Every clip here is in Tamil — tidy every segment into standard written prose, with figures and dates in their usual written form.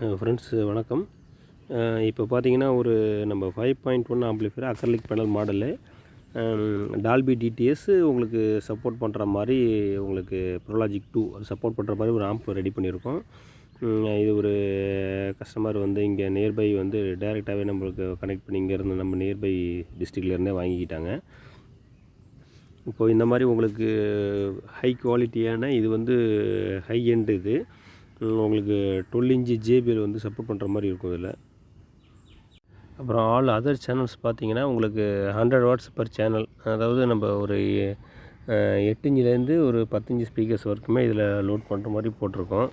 ஃப்ரெண்ட்ஸ் வணக்கம். இப்போ பார்த்தீங்கன்னா ஒரு நம்ம 5.1 amplifier acrylic panel model Dolby TDS உங்களுக்கு சப்போர்ட் பண்ணுற மாதிரி உங்களுக்கு ப்ரோலாஜிக் 2 அது சப்போர்ட் பண்ணுற மாதிரி ஒரு ஆம்ப் ரெடி பண்ணியிருக்கோம். இது ஒரு கஸ்டமர் வந்து இங்கே நியர்பை வந்து டைரெக்டாகவே நம்மளுக்கு கனெக்ட் பண்ணி இங்கேருந்து நம்ம நியர்பை டிஸ்ட்ரிக்ட்லேருந்தே வாங்கிக்கிட்டாங்க. இப்போது இந்த மாதிரி உங்களுக்கு ஹை குவாலிட்டியான இது வந்து ஹை எண்டு இது உங்களுக்கு 12 இன்ச்சு ஜேபிஎல் வந்து சப்போர்ட் பண்ணுற மாதிரி இருக்கும் இதில். அப்புறம் ஆல் அதர் சேனல்ஸ் பார்த்தீங்கன்னா உங்களுக்கு 100 வாட்ஸ் பர் சேனல், அதாவது நம்ம ஒரு 8 இன்ச்சிலேருந்து ஒரு 10 இன்ச்சு ஸ்பீக்கர்ஸ் வரைக்குமே இதில் லோட் பண்ணுற மாதிரி போட்டிருக்கோம்.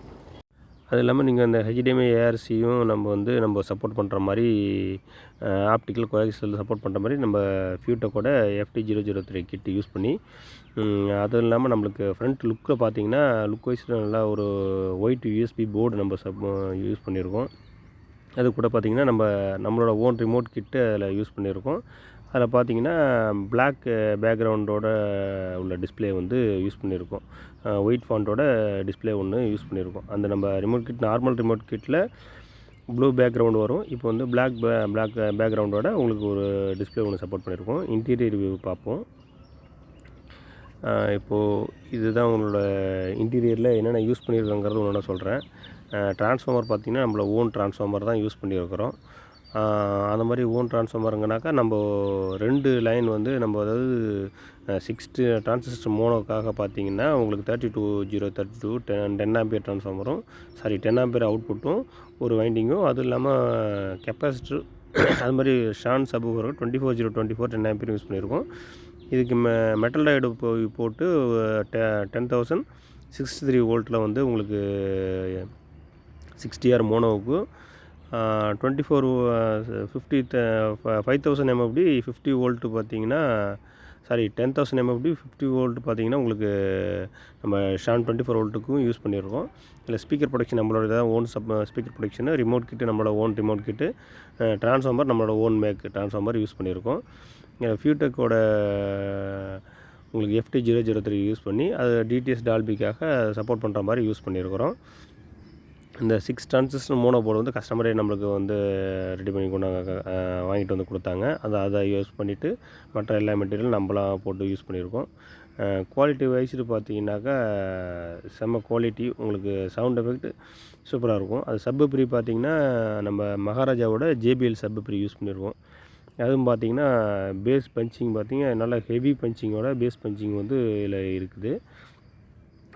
அது இல்லாமல் நீங்கள் அந்த HDMI ARCயும் நம்ம சப்போர்ட் பண்ணுற மாதிரி ஆப்டிக்கல் கோஆக்சியல் சப்போர்ட் பண்ணுற மாதிரி நம்ம ஃபியூட்டெக்கோட FT003 கிட் யூஸ் பண்ணி, அதுவும் இல்லாமல் நம்மளுக்கு ஃப்ரண்ட் லுக்கில் பார்த்தீங்கன்னா லுக் வைஸ் நல்லா ஒரு ஒயிட் USB போர்டு நம்ம யூஸ் பண்ணியிருக்கோம். அது கூட பார்த்திங்கன்னா நம்மளோட ஓன் ரிமோட் கிட்டு அதில் யூஸ் பண்ணியிருக்கோம். அதில் பார்த்தீங்கன்னா பிளாக் பேக்ரவுண்டோட உள்ள டிஸ்பிளே வந்து யூஸ் பண்ணியிருக்கோம். ஒயிட் ஃபாண்ட்டோட டிஸ்பிளே ஒன்று யூஸ் பண்ணியிருக்கோம். அந்த நம்ம ரிமோட் கிட் நார்மல் ரிமோட் கிட்டில் ப்ளூ பேக்ரவுண்ட் வரும். இப்போ வந்து பிளாக் பேக்ரவுண்டோட உங்களுக்கு ஒரு டிஸ்பிளே ஒன்று சப்போர்ட் பண்ணியிருக்கோம். இன்டீரியர் வியூ பார்ப்போம். இப்போது இதுதான் உங்களோட இன்டீரியரில் என்னென்ன யூஸ் பண்ணியிருக்கோங்கிறது ஒன்று சொல்கிறேன். ட்ரான்ஸ்ஃபார்மர் பார்த்திங்கன்னா நம்மள ஓன் ட்ரான்ஸ்ஃபார்மர் தான் யூஸ் பண்ணியிருக்கிறோம். அந்த மாதிரி ஓன் ட்ரான்ஸ்ஃபார்மருங்கனாக்கா நம்ம 2 லைன் வந்து நம்ம அதாவது 6 டிரான்சிஸ்டர் மோனோக்காக பார்த்தீங்கன்னா உங்களுக்கு 32 10 ஆம்பியர் ட்ரான்ஸ்ஃபார்மரும் 10 ஆம்பியர் அவுட்புட்டும் ஒரு வைண்டிங்கும், அதுவும் இல்லாமல் கெப்பாசிட்டர் அது மாதிரி ஷான் சப்வூஃபர் 24 10 ஆம்பியர் யூஸ் பண்ணியிருக்கோம். இதுக்கு மெட்டல் டயோடு போட்டு 10,063 வோல்ட்டில் வந்து உங்களுக்கு 60R மோனோவுக்கு 5000 MFD 50 வோல்ட்டு பார்த்தீங்கன்னா 10,000 MFD 50 வோல்ட் பார்த்தீங்கன்னா உங்களுக்கு நம்ம ஷான் 24 வோல்ட்டுக்கும் யூஸ் பண்ணியிருக்கோம். இல்லை ஸ்பீக்கர் ப்ரொடக்ஷன் நம்மளோட தான் own speaker production, remote kit நம்மளோட ஓன் ரிமோட் கிட்டு, ட்ரான்ஸ்ஃபார்மர் நம்மளோட ஓன் மேக் ட்ரான்ஸ்ஃபார்மர் யூஸ் பண்ணியிருக்கோம். ஃபியூட்டெக்கோட உங்களுக்கு FT003 யூஸ் பண்ணி அது டிடிஎஸ் டால்பிக்காக சப்போர்ட் பண்ணுற மாதிரி யூஸ் பண்ணியிருக்கிறோம். இந்த 6 டிரான்சிஸ்டர் மோனோ போர்டு வந்து கஸ்டமரே நம்மளுக்கு வந்து ரெடி பண்ணி வாங்கிட்டு வந்து கொடுத்தாங்க. அதை யூஸ் பண்ணிவிட்டு மற்ற எல்லா மெட்டீரியலும் நம்மளாம் போட்டு யூஸ் பண்ணியிருக்கோம். குவாலிட்டி வைஸ்டு பார்த்தீங்கன்னாக்கா செம்ம குவாலிட்டி, உங்களுக்கு சவுண்ட் எஃபெக்ட் சூப்பராக இருக்கும். அது சப்பு பார்த்தீங்கன்னா நம்ம மகாராஜாவோட JBL சப்பு யூஸ் பண்ணியிருக்கோம். அதுவும் பார்த்தீங்கன்னா பேஸ் பஞ்சிங் பார்த்தீங்கன்னா நல்லா ஹெவி பஞ்சிங்கோட பேஸ் பஞ்சிங் வந்து இதில் இருக்குது.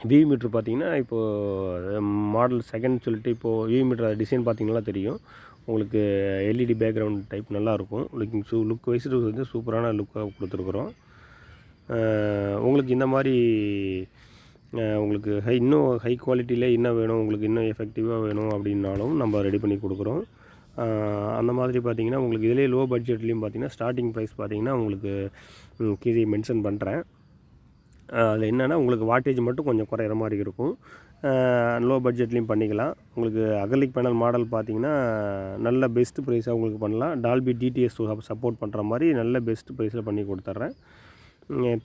விவி மீட்ரு பார்த்தீங்கன்னா இப்போது மாடல் செகண்ட் சொல்லிட்டு இப்போது விவி மீட்டர் டிசைன் பார்த்தீங்கன்னா தெரியும் உங்களுக்கு. LED பேக்ரவுண்ட் டைப் நல்லாயிருக்கும். லுக் வைஸ் வந்து சூப்பரான லுக்காக கொடுத்துருக்குறோம். உங்களுக்கு இந்த மாதிரி உங்களுக்கு இன்னும் ஹை குவாலிட்டியில் என்ன வேணும், உங்களுக்கு இன்னும் எஃபெக்டிவாக வேணும் அப்படின்னாலும் நம்ம ரெடி பண்ணி கொடுக்குறோம். அந்த மாதிரி பார்த்திங்கன்னா உங்களுக்கு இதிலே லோ பட்ஜெட்லேயும் பார்த்திங்கன்னா ஸ்டார்டிங் ப்ரைஸ் பார்த்திங்கன்னா உங்களுக்கு கீழே மென்ஷன் பண்ணுறேன். அதில் என்னென்னா உங்களுக்கு வாட்டேஜ் மட்டும் கொஞ்சம் குறையிற மாதிரி இருக்கும். லோ பட்ஜெட்லேயும் பண்ணிக்கலாம். உங்களுக்கு அக்ரிலிக் பேனல் மாடல் பார்த்திங்கன்னா நல்ல பெஸ்ட் ப்ரைஸாக உங்களுக்கு பண்ணலாம். டால்பி டிடிஎஸ் சப்போர்ட் பண்ணுற மாதிரி நல்ல பெஸ்ட் ப்ரைஸில் பண்ணி கொடுத்துட்றேன்.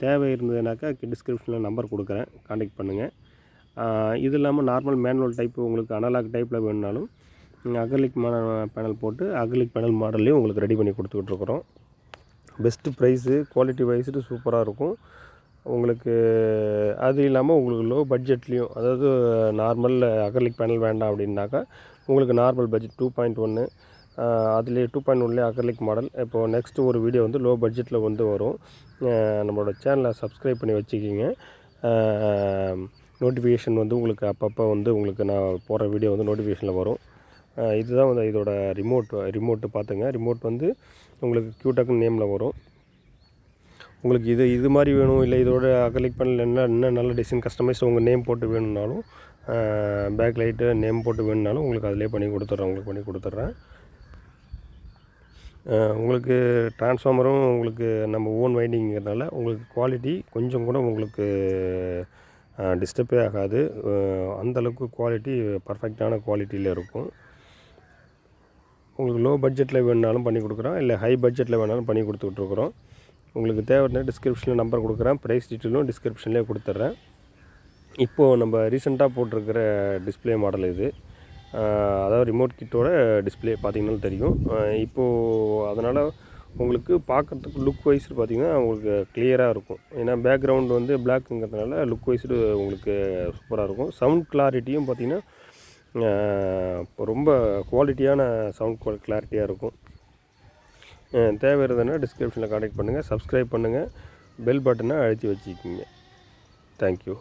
தேவை இருந்ததுனாக்கா டிஸ்கிரிப்ஷனில் நம்பர் கொடுக்குறேன், கான்டாக்ட் பண்ணுங்கள். இது இல்லாமல் நார்மல் மேனுவல் டைப்பு உங்களுக்கு அனலாக் டைப்பில் வேணுனாலும் அக்ரிலிக் பேனல் போட்டு அக்ரிலிக் பேனல் மாடல்லையும் உங்களுக்கு ரெடி பண்ணி கொடுத்துக்கிட்ருக்குறோம். பெஸ்ட்டு ப்ரைஸு, குவாலிட்டி வைஸ்டு சூப்பராக இருக்கும் உங்களுக்கு. அது இல்லாமல் உங்களுக்கு லோ பட்ஜெட்லேயும், அதாவது நார்மல் அக்ரிலிக் பேனல் வேண்டாம் அப்படின்னாக்கா உங்களுக்கு நார்மல் பட்ஜெட் 2.1 அதுலேயே 2.1லேயே அக்ரிலிக் மாடல். இப்போது நெக்ஸ்ட்டு ஒரு வீடியோ வந்து லோ பட்ஜெட்டில் வந்து வரும். நம்மளோட சேனலை சப்ஸ்கிரைப் பண்ணி வச்சுக்கிங்க. நோட்டிஃபிகேஷன் வந்து உங்களுக்கு அப்பப்போ வந்து உங்களுக்கு நான் போடுற வீடியோ வந்து நோட்டிஃபிகேஷனில் வரும். இதுதான் வந்து இதோட ரிமோட்டு பார்த்துங்க. ரிமோட் வந்து உங்களுக்கு கியூடெக்னு நேமில் வரும். உங்களுக்கு இது மாதிரி வேணும், இல்லை இதோட அக்ரிலிக் பேனல் இன்னும் நல்ல டிசைன் கஸ்டமைஸ் உங்கள் நேம் போட்டு வேணும்னாலும், பேக் லைட்டு நேம் போட்டு வேணும்னாலும் உங்களுக்கு அதிலே பண்ணி கொடுத்துட்றேன். உங்களுக்கு ட்ரான்ஸ்ஃபார்மரும் உங்களுக்கு நம்ம ஓன் வைண்டிங்கிறதுனால உங்களுக்கு குவாலிட்டி கொஞ்சம் கூட உங்களுக்கு டிஸ்டர்பே ஆகாது. அந்தளவுக்கு குவாலிட்டி பர்ஃபெக்டான குவாலிட்டியில் இருக்கும். உங்களுக்கு லோ பட்ஜெட்டில் வேணுனாலும் பண்ணி கொடுக்குறோம், இல்லை ஹை பட்ஜெட்டில் வேணாலும் பண்ணி கொடுத்துட்ருக்குறோம். உங்களுக்கு தேவைன்னா டிஸ்கிரிப்ஷனில் நம்பர் கொடுக்குறேன், ப்ரைஸ் டீட்டெயிலும் டிஸ்கிரிப்ஷன்லேயே கொடுத்துட்றேன். இப்போது நம்ம ரீசெண்டாக போட்டிருக்கிற டிஸ்பிளே மாடல் இது. அதாவது ரிமோட் கிட்டோட டிஸ்பிளே பார்த்தீங்கன்னாலும் தெரியும். இப்போது அதனால் உங்களுக்கு பார்க்குறதுக்கு லுக் வைஸ் பார்த்திங்கன்னா உங்களுக்கு கிளியராக இருக்கும். ஏன்னா பேக்ரவுண்ட் வந்து பிளாக்குங்கிறதுனால லுக் வைஸ் உங்களுக்கு சூப்பராக இருக்கும். சவுண்ட் கிளாரிட்டியும் பார்த்திங்கன்னா ரொம்ப குவாலிட்டியான சவுண்ட் கிளாரிட்டியாக இருக்கும். தேவை இருந்ததுன்னா டிஸ்கிரிப்ஷனில் கான்டாக்ட் பண்ணுங்கள். சப்ஸ்கிரைப் பண்ணுங்கள். பெல் பட்டனை அழுத்தி வச்சுக்கிங்க. தேங்க்யூ.